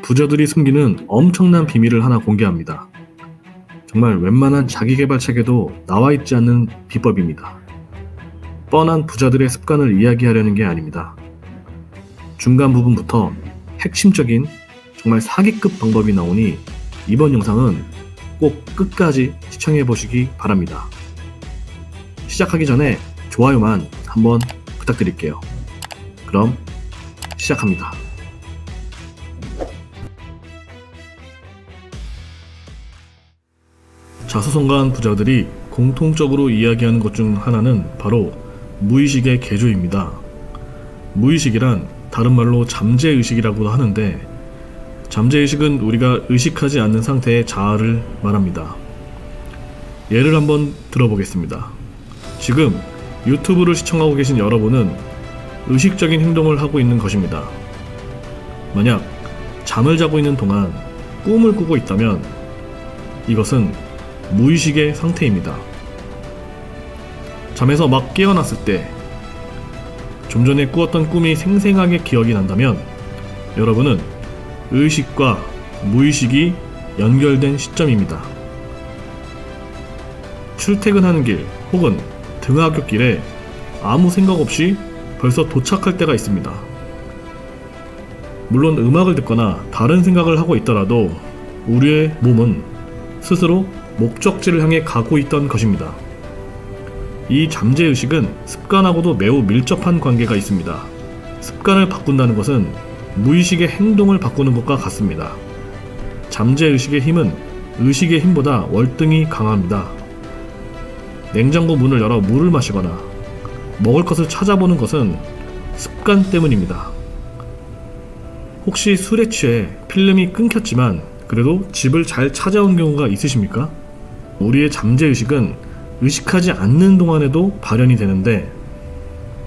부자들이 숨기는 엄청난 비밀을 하나 공개합니다. 정말 웬만한 자기계발 책에도 나와있지 않는 비법입니다. 뻔한 부자들의 습관을 이야기하려는 게 아닙니다. 중간 부분부터 핵심적인 정말 사기급 방법이 나오니 이번 영상은 꼭 끝까지 시청해 보시기 바랍니다. 시작하기 전에 좋아요만 한번 부탁드릴게요. 그럼 시작합니다. 자수성가한 부자들이 공통적으로 이야기하는 것 중 하나는 바로 무의식의 개조입니다. 무의식이란 다른 말로 잠재의식이라고도 하는데, 잠재의식은 우리가 의식하지 않는 상태의 자아를 말합니다. 예를 한번 들어보겠습니다. 지금 유튜브를 시청하고 계신 여러분은 의식적인 행동을 하고 있는 것입니다. 만약 잠을 자고 있는 동안 꿈을 꾸고 있다면 이것은 무의식의 상태입니다. 잠에서 막 깨어났을 때 좀 전에 꾸었던 꿈이 생생하게 기억이 난다면 여러분은 의식과 무의식이 연결된 시점입니다. 출퇴근하는 길 혹은 등하굣길에 아무 생각 없이 벌써 도착할 때가 있습니다. 물론 음악을 듣거나 다른 생각을 하고 있더라도 우리의 몸은 스스로 목적지를 향해 가고 있던 것입니다. 이 잠재의식은 습관하고도 매우 밀접한 관계가 있습니다. 습관을 바꾼다는 것은 무의식의 행동을 바꾸는 것과 같습니다. 잠재의식의 힘은 의식의 힘보다 월등히 강합니다. 냉장고 문을 열어 물을 마시거나 먹을 것을 찾아보는 것은 습관 때문입니다. 혹시 술에 취해 필름이 끊겼지만 그래도 집을 잘 찾아온 경우가 있으십니까? 우리의 잠재의식은 의식하지 않는 동안에도 발현이 되는데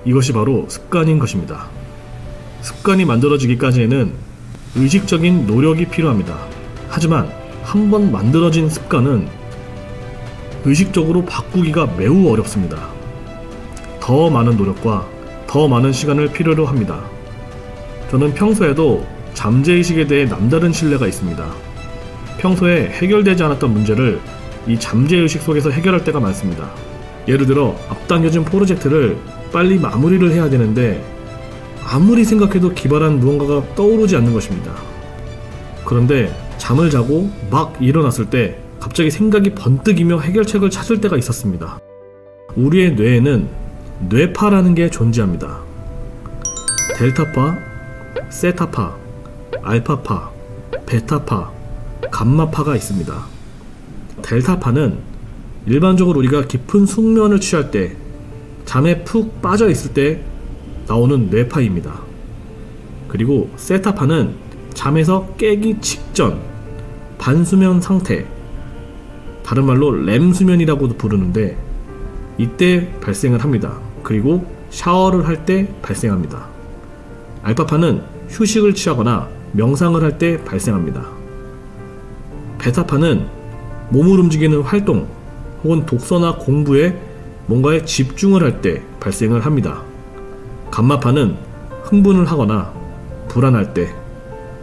이것이 바로 습관인 것입니다. 습관이 만들어지기까지에는 의식적인 노력이 필요합니다. 하지만 한번 만들어진 습관은 의식적으로 바꾸기가 매우 어렵습니다. 더 많은 노력과 더 많은 시간을 필요로 합니다. 저는 평소에도 잠재의식에 대해 남다른 신뢰가 있습니다. 평소에 해결되지 않았던 문제를 이 잠재의식 속에서 해결할 때가 많습니다. 예를 들어 앞당겨진 프로젝트를 빨리 마무리를 해야 되는데 아무리 생각해도 기발한 무언가가 떠오르지 않는 것입니다. 그런데 잠을 자고 막 일어났을 때 갑자기 생각이 번뜩이며 해결책을 찾을 때가 있었습니다. 우리의 뇌에는 뇌파라는 게 존재합니다. 델타파, 세타파, 알파파, 베타파, 감마파가 있습니다. 델타파는 일반적으로 우리가 깊은 숙면을 취할 때, 잠에 푹 빠져 있을 때 나오는 뇌파입니다. 그리고 세타파는 잠에서 깨기 직전, 반수면 상태, 다른 말로 렘수면이라고도 부르는데 이때 발생을 합니다. 그리고 샤워를 할 때 발생합니다. 알파파는 휴식을 취하거나 명상을 할 때 발생합니다. 베타파는 몸을 움직이는 활동 혹은 독서나 공부에 뭔가에 집중을 할 때 발생을 합니다. 감마파는 흥분을 하거나 불안할 때,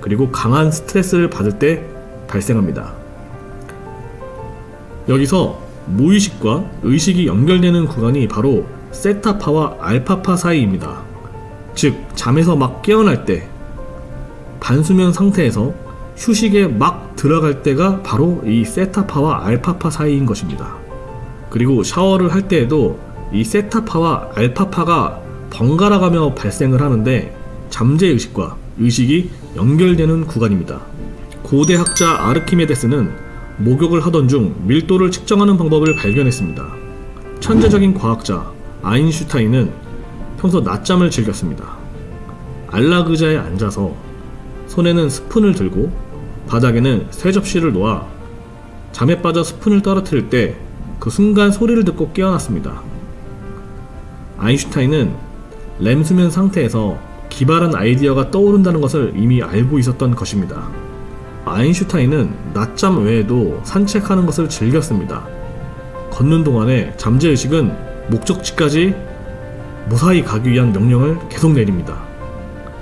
그리고 강한 스트레스를 받을 때 발생합니다. 여기서 무의식과 의식이 연결되는 구간이 바로 세타파와 알파파 사이입니다. 즉, 잠에서 막 깨어날 때, 반수면 상태에서 휴식에 막 들어갈 때가 바로 이 세타파와 알파파 사이인 것입니다. 그리고 샤워를 할 때에도 이 세타파와 알파파가 번갈아 가며 발생을 하는데 잠재의식과 의식이 연결되는 구간입니다. 고대 학자 아르키메데스는 목욕을 하던 중 밀도를 측정하는 방법을 발견했습니다. 천재적인 과학자 아인슈타인은 평소 낮잠을 즐겼습니다. 안락의자에 앉아서 손에는 스푼을 들고 바닥에는 새 접시를 놓아 잠에 빠져 스푼을 떨어뜨릴 때 그 순간 소리를 듣고 깨어났습니다. 아인슈타인은 렘수면 상태에서 기발한 아이디어가 떠오른다는 것을 이미 알고 있었던 것입니다. 아인슈타인은 낮잠 외에도 산책하는 것을 즐겼습니다. 걷는 동안에 잠재의식은 목적지까지 무사히 가기 위한 명령을 계속 내립니다.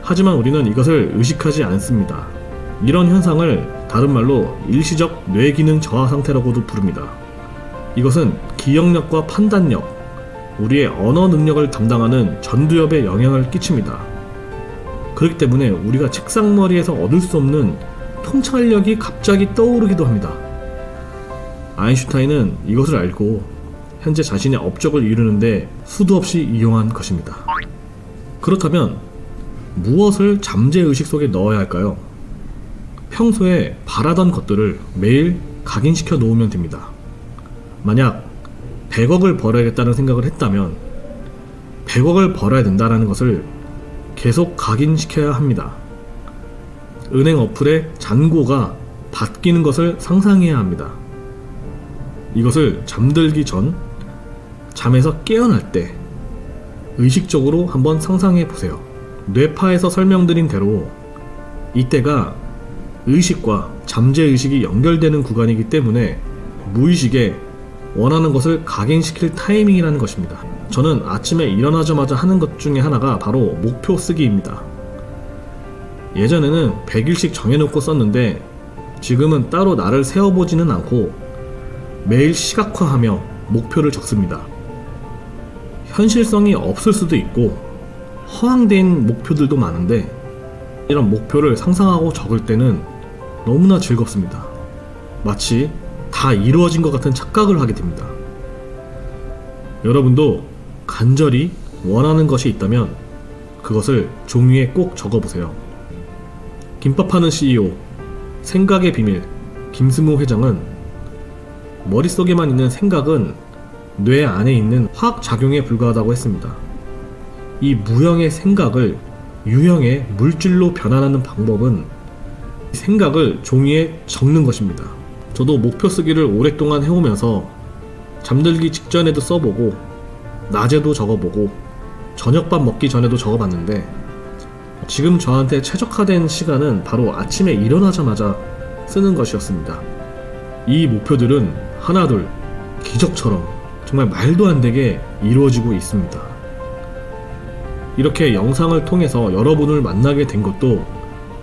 하지만 우리는 이것을 의식하지 않습니다. 이런 현상을 다른 말로 일시적 뇌기능 저하 상태라고도 부릅니다. 이것은 기억력과 판단력, 우리의 언어 능력을 담당하는 전두엽에 영향을 끼칩니다. 그렇기 때문에 우리가 책상머리에서 얻을 수 없는 통찰력이 갑자기 떠오르기도 합니다. 아인슈타인은 이것을 알고 현재 자신의 업적을 이루는데 수도 없이 이용한 것입니다. 그렇다면 무엇을 잠재의식 속에 넣어야 할까요? 평소에 바라던 것들을 매일 각인시켜 놓으면 됩니다. 만약 100억을 벌어야겠다는 생각을 했다면 100억을 벌어야 된다는 것을 계속 각인시켜야 합니다. 은행 어플에 잔고가 바뀌는 것을 상상해야 합니다. 이것을 잠들기 전, 잠에서 깨어날 때 의식적으로 한번 상상해 보세요. 뇌파에서 설명드린 대로 이때가 의식과 잠재의식이 연결되는 구간이기 때문에 무의식에 원하는 것을 각인시킬 타이밍이라는 것입니다. 저는 아침에 일어나자마자 하는 것 중에 하나가 바로 목표 쓰기입니다. 예전에는 100일씩 정해놓고 썼는데 지금은 따로 날을 세워보지는 않고 매일 시각화하며 목표를 적습니다. 현실성이 없을 수도 있고 허황된 목표들도 많은데 이런 목표를 상상하고 적을 때는 너무나 즐겁습니다. 마치 다 이루어진 것 같은 착각을 하게 됩니다. 여러분도 간절히 원하는 것이 있다면 그것을 종이에 꼭 적어보세요. 김밥하는 CEO, 생각의 비밀, 김승우 회장은 머릿속에만 있는 생각은 뇌 안에 있는 화학작용에 불과하다고 했습니다. 이 무형의 생각을 유형의 물질로 변환하는 방법은 생각을 종이에 적는 것입니다. 저도 목표 쓰기를 오랫동안 해오면서 잠들기 직전에도 써보고 낮에도 적어보고 저녁밥 먹기 전에도 적어봤는데 지금 저한테 최적화된 시간은 바로 아침에 일어나자마자 쓰는 것이었습니다. 이 목표들은 하나둘 기적처럼 정말 말도 안 되게 이루어지고 있습니다. 이렇게 영상을 통해서 여러분을 만나게 된 것도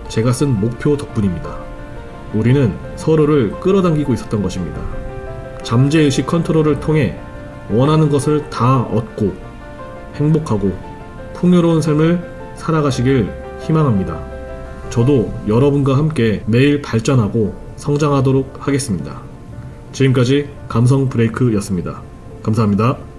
제가 쓴 목표 덕분입니다. 우리는 서로를 끌어당기고 있었던 것입니다. 잠재의식 컨트롤을 통해 원하는 것을 다 얻고 행복하고 풍요로운 삶을 살아가시길 희망합니다. 저도 여러분과 함께 매일 발전하고 성장하도록 하겠습니다. 지금까지 감성 브레이크였습니다. 감사합니다.